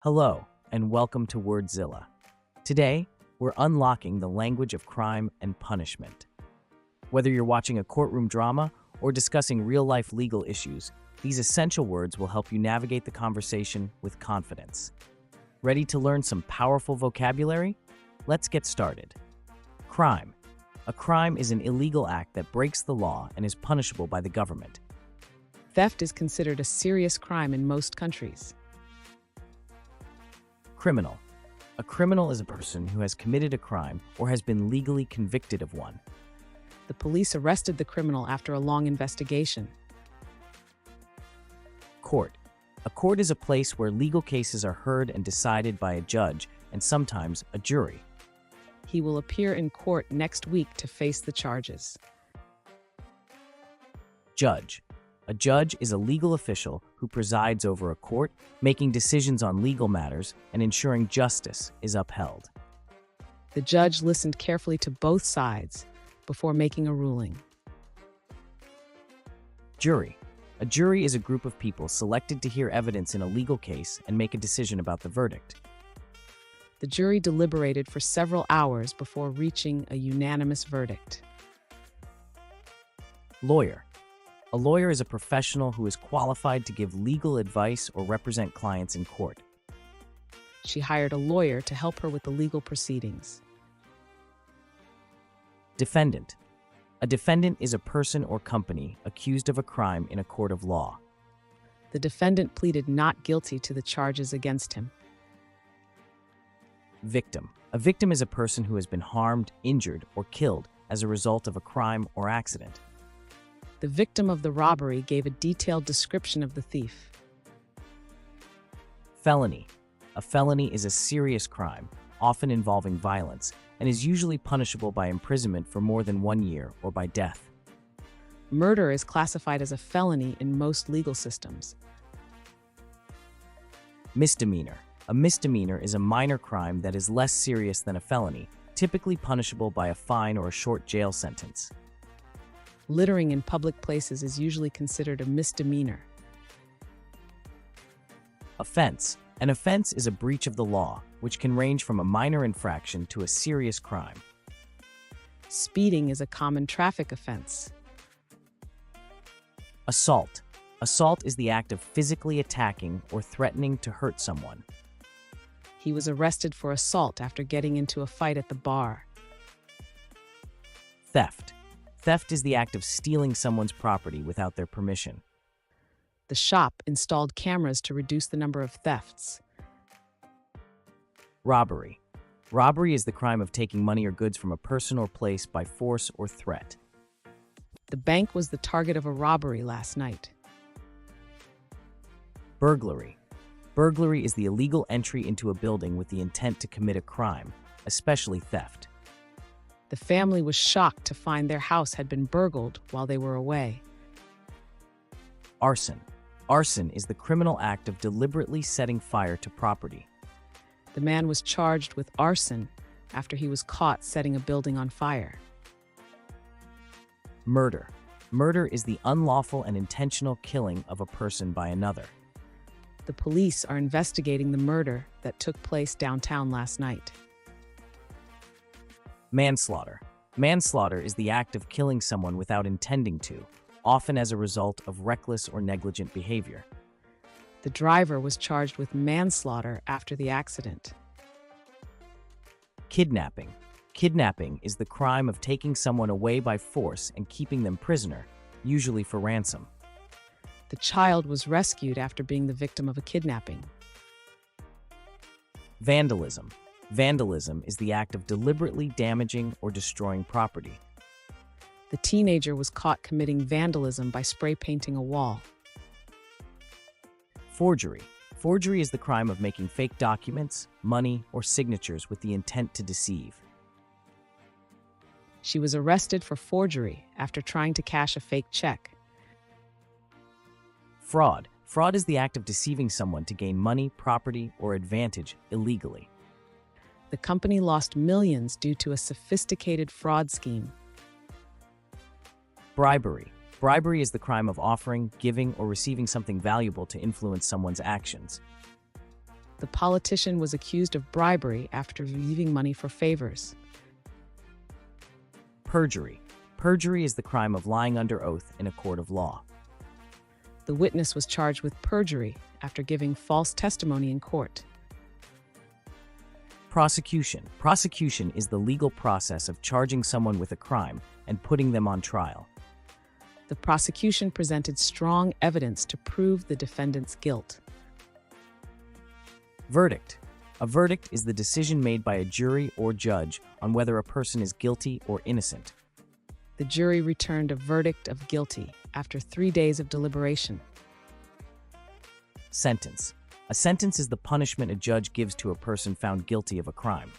Hello, and welcome to Wordzilla. Today, we're unlocking the language of crime and punishment. Whether you're watching a courtroom drama or discussing real-life legal issues, these essential words will help you navigate the conversation with confidence. Ready to learn some powerful vocabulary? Let's get started. Crime. A crime is an illegal act that breaks the law and is punishable by the government. Theft is considered a serious crime in most countries. Criminal. A criminal is a person who has committed a crime or has been legally convicted of one. The police arrested the criminal after a long investigation. Court. A court is a place where legal cases are heard and decided by a judge and sometimes a jury. He will appear in court next week to face the charges. Judge. A judge is a legal official who presides over a court, making decisions on legal matters and ensuring justice is upheld. The judge listened carefully to both sides before making a ruling. Jury. A jury is a group of people selected to hear evidence in a legal case and make a decision about the verdict. The jury deliberated for several hours before reaching a unanimous verdict. Lawyer. A lawyer is a professional who is qualified to give legal advice or represent clients in court. She hired a lawyer to help her with the legal proceedings. Defendant. A defendant is a person or company accused of a crime in a court of law. The defendant pleaded not guilty to the charges against him. Victim. A victim is a person who has been harmed, injured, or killed as a result of a crime or accident. The victim of the robbery gave a detailed description of the thief. Felony. A felony is a serious crime, often involving violence, and is usually punishable by imprisonment for more than 1 year or by death. Murder is classified as a felony in most legal systems. Misdemeanor. A misdemeanor is a minor crime that is less serious than a felony, typically punishable by a fine or a short jail sentence. Littering in public places is usually considered a misdemeanor. Offense. An offense is a breach of the law, which can range from a minor infraction to a serious crime. Speeding is a common traffic offense. Assault. Assault is the act of physically attacking or threatening to hurt someone. He was arrested for assault after getting into a fight at the bar. Theft. Theft is the act of stealing someone's property without their permission. The shop installed cameras to reduce the number of thefts. Robbery. Robbery is the crime of taking money or goods from a person or place by force or threat. The bank was the target of a robbery last night. Burglary. Burglary is the illegal entry into a building with the intent to commit a crime, especially theft. The family was shocked to find their house had been burgled while they were away. Arson. Arson is the criminal act of deliberately setting fire to property. The man was charged with arson after he was caught setting a building on fire. Murder. Murder is the unlawful and intentional killing of a person by another. The police are investigating the murder that took place downtown last night. Manslaughter. Manslaughter is the act of killing someone without intending to, often as a result of reckless or negligent behavior. The driver was charged with manslaughter after the accident. Kidnapping. Kidnapping is the crime of taking someone away by force and keeping them prisoner, usually for ransom. The child was rescued after being the victim of a kidnapping. Vandalism. Vandalism is the act of deliberately damaging or destroying property. The teenager was caught committing vandalism by spray painting a wall. Forgery. Forgery is the crime of making fake documents, money, or signatures with the intent to deceive. She was arrested for forgery after trying to cash a fake check. Fraud. Fraud is the act of deceiving someone to gain money, property, or advantage illegally. The company lost millions due to a sophisticated fraud scheme. Bribery. Bribery is the crime of offering, giving, or receiving something valuable to influence someone's actions. The politician was accused of bribery after receiving money for favors. Perjury. Perjury is the crime of lying under oath in a court of law. The witness was charged with perjury after giving false testimony in court. Prosecution. Prosecution is the legal process of charging someone with a crime and putting them on trial. The prosecution presented strong evidence to prove the defendant's guilt. Verdict. A verdict is the decision made by a jury or judge on whether a person is guilty or innocent. The jury returned a verdict of guilty after 3 days of deliberation. Sentence. A sentence is the punishment a judge gives to a person found guilty of a crime.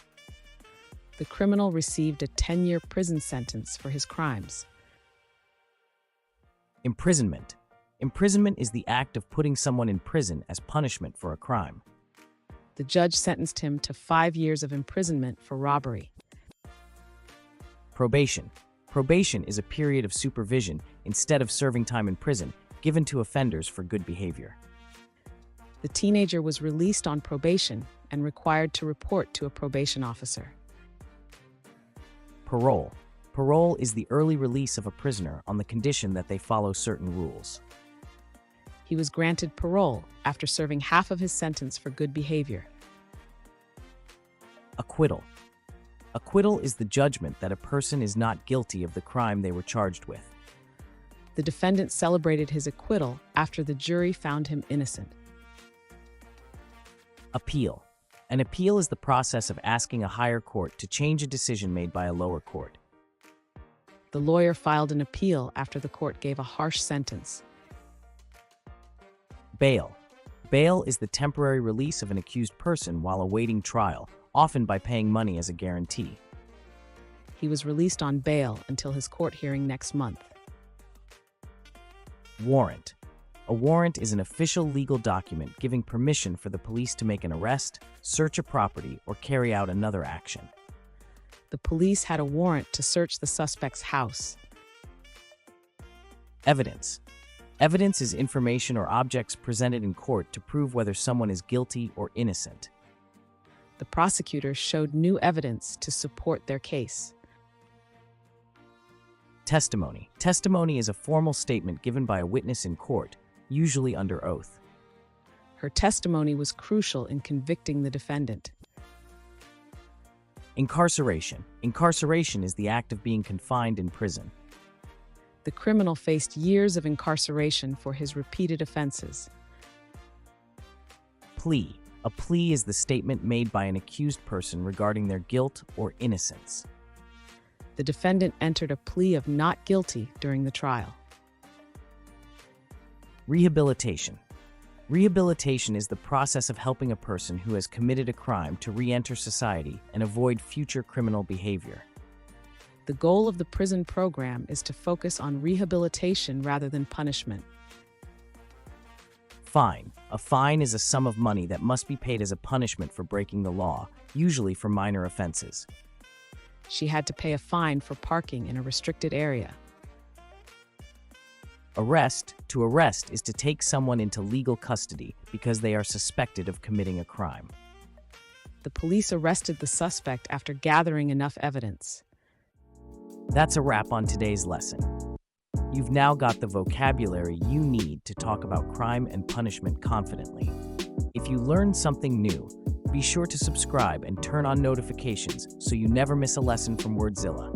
The criminal received a 10-year prison sentence for his crimes. Imprisonment. Imprisonment is the act of putting someone in prison as punishment for a crime. The judge sentenced him to 5 years of imprisonment for robbery. Probation. Probation is a period of supervision instead of serving time in prison given to offenders for good behavior. The teenager was released on probation and required to report to a probation officer. Parole. Parole is the early release of a prisoner on the condition that they follow certain rules. He was granted parole after serving half of his sentence for good behavior. Acquittal. Acquittal is the judgment that a person is not guilty of the crime they were charged with. The defendant celebrated his acquittal after the jury found him innocent. Appeal. An appeal is the process of asking a higher court to change a decision made by a lower court. The lawyer filed an appeal after the court gave a harsh sentence. Bail. Bail is the temporary release of an accused person while awaiting trial, often by paying money as a guarantee. He was released on bail until his court hearing next month. Warrant. A warrant is an official legal document giving permission for the police to make an arrest, search a property, or carry out another action. The police had a warrant to search the suspect's house. Evidence. Evidence is information or objects presented in court to prove whether someone is guilty or innocent. The prosecutors showed new evidence to support their case. Testimony. Testimony is a formal statement given by a witness in court, usually under oath. Her testimony was crucial in convicting the defendant. Incarceration. Incarceration is the act of being confined in prison. The criminal faced years of incarceration for his repeated offenses. Plea. A plea is the statement made by an accused person regarding their guilt or innocence. The defendant entered a plea of not guilty during the trial. Rehabilitation. Rehabilitation is the process of helping a person who has committed a crime to re-enter society and avoid future criminal behavior. The goal of the prison program is to focus on rehabilitation rather than punishment. Fine. A fine is a sum of money that must be paid as a punishment for breaking the law, usually for minor offenses. She had to pay a fine for parking in a restricted area. Arrest. To arrest is to take someone into legal custody because they are suspected of committing a crime. The police arrested the suspect after gathering enough evidence. That's a wrap on today's lesson. You've now got the vocabulary you need to talk about crime and punishment confidently. If you learned something new, be sure to subscribe and turn on notifications so you never miss a lesson from Wordzilla.